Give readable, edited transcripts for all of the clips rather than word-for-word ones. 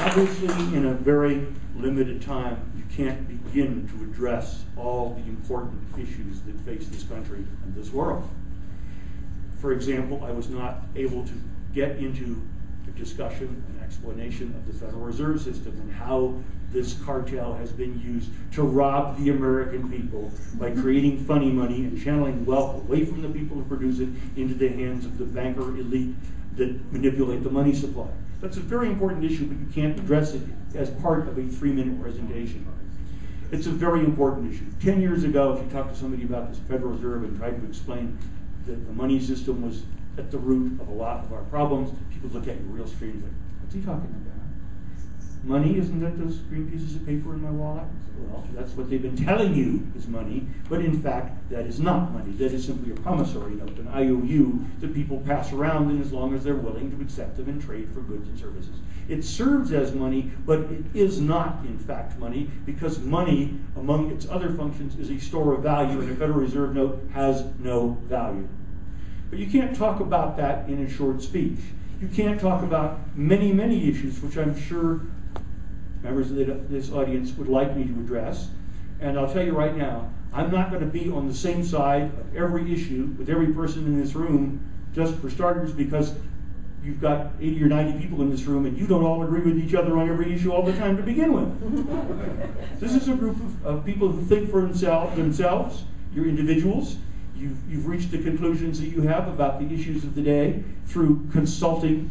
Obviously, in a very limited time, you can't begin to address all the important issues that face this country and this world. For example, I was not able to get into a discussion, an explanation of the Federal Reserve System and how this cartel has been used to rob the American people by creating funny money and channeling wealth away from the people who produce it into the hands of the banker elite that manipulate the money supply. That's a very important issue, but you can't address it as part of a 3-minute presentation. It's a very important issue. 10 years ago, if you talked to somebody about this Federal Reserve and tried to explain that the money system was at the root of a lot of our problems, people look at you real strange, like, what's he talking about? Money, isn't that those green pieces of paper in my wallet? Well, that's what they've been telling you is money, but in fact, that is not money. That is simply a promissory note, an IOU that people pass around, and as long as they're willing to accept them and trade for goods and services. It serves as money, but it is not, in fact, money, because money, among its other functions, is a store of value, and a Federal Reserve note has no value. But you can't talk about that in a short speech. You can't talk about many, many issues, which I'm sure members of this audience would like me to address. And I'll tell you right now, I'm not going to be on the same side of every issue with every person in this room, just for starters, because you've got 80 or 90 people in this room and you don't all agree with each other on every issue all the time to begin with. This is a group of people who think for themselves. You're individuals. You've reached the conclusions that you have about the issues of the day through consulting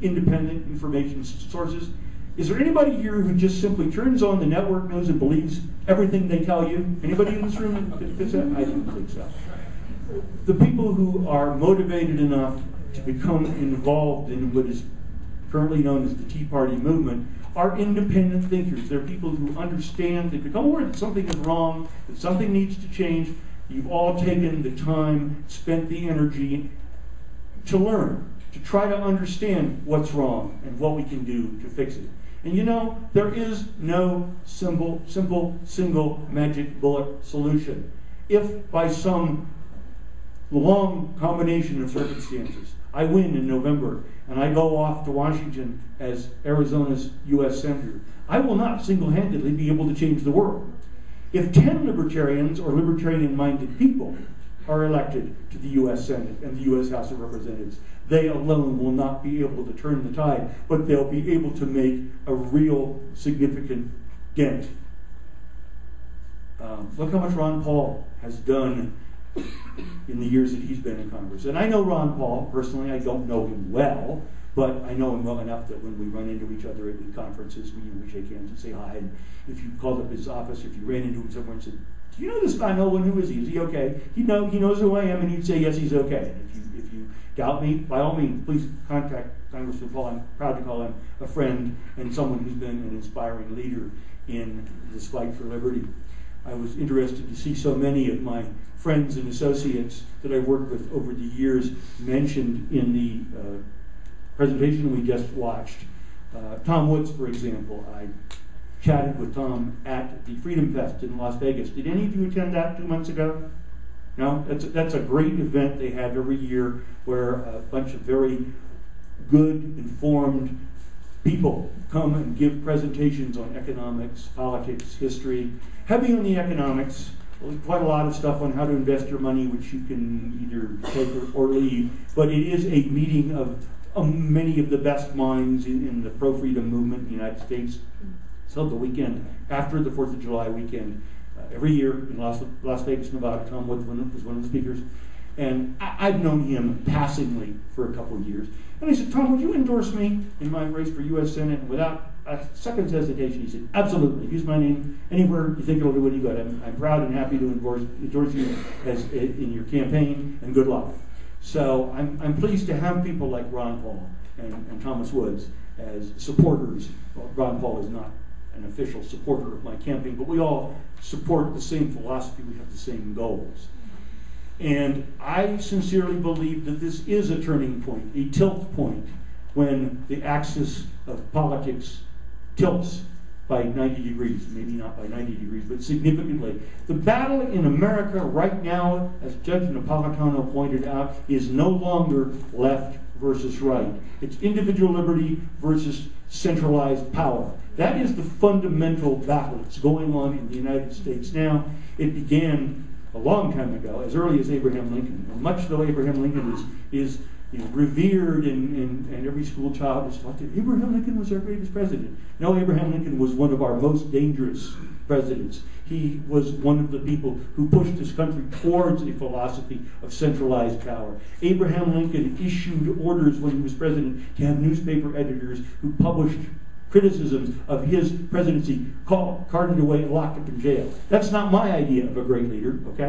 independent information sources. Is there anybody here who just simply turns on the network news and believes everything they tell you? Anybody in this room that fits that? I didn't think so. The people who are motivated enough to become involved in what is currently known as the Tea Party movement are independent thinkers. They're people who understand, they become aware that something is wrong, that something needs to change. You've all taken the time, spent the energy to learn, to try to understand what's wrong and what we can do to fix it. And you know, there is no simple, single magic bullet solution. If by some long combination of circumstances I win in November and I go off to Washington as Arizona's U.S. Senator, I will not single-handedly be able to change the world. If 10 libertarians or libertarian-minded people are elected to the U.S. Senate and the U.S. House of Representatives, they alone will not be able to turn the tide, but they'll be able to make a real significant dent. Look how much Ron Paul has done in the years that he's been in Congress. And I know Ron Paul personally. I don't know him well, but I know him well enough that when we run into each other at conferences, we shake hands and say hi. And if you called up his office, if you ran into him somewhere and said, "Do you know this guy Nolan? Who is he? Is he okay?" He knows who I am, and he'd say, "Yes, he's okay." And if you doubt me, by all means, please contact Congressman Paul. I'm proud to call him a friend and someone who's been an inspiring leader in this fight for liberty. I was interested to see so many of my friends and associates that I've worked with over the years mentioned in the presentation we just watched. Tom Woods, for example. I chatted with Tom at the Freedom Fest in Las Vegas. Did any of you attend that 2 months ago? No? That's a great event they have every year where a bunch of very good, informed people come and give presentations on economics, politics, history. Heavy on the economics, quite a lot of stuff on how to invest your money, which you can either take or leave. But it is a meeting of many of the best minds in the pro-freedom movement in the United States. So the weekend after the 4th of July weekend, every year in Las Vegas, Nevada, Tom Woods was one of the speakers. And I've known him passingly for a couple of years. And I said, "Tom, would you endorse me in my race for U.S. Senate?" And without a second's hesitation, he said, "Absolutely. Use my name anywhere you think it'll do any good. I'm proud and happy to endorse you in your campaign, and good luck." So I'm pleased to have people like Ron Paul and Thomas Woods as supporters. Well, Ron Paul is not an official supporter of my campaign, but we all support the same philosophy. We have the same goals. And I sincerely believe that this is a turning point, a tilt point, when the axis of politics tilts by 90 degrees, maybe not by 90 degrees, but significantly. The battle in America right now, as Judge Napolitano pointed out, is no longer left versus right. It's individual liberty versus centralized power. That is the fundamental battle that's going on in the United States now. It began a long time ago, as early as Abraham Lincoln. And much though Abraham Lincoln is revered and every school child is taught that Abraham Lincoln was our greatest president. No, Abraham Lincoln was one of our most dangerous presidents. He was one of the people who pushed this country towards a philosophy of centralized power. Abraham Lincoln issued orders when he was president to have newspaper editors who published criticisms of his presidency carted away and locked up in jail. That's not my idea of a great leader, okay?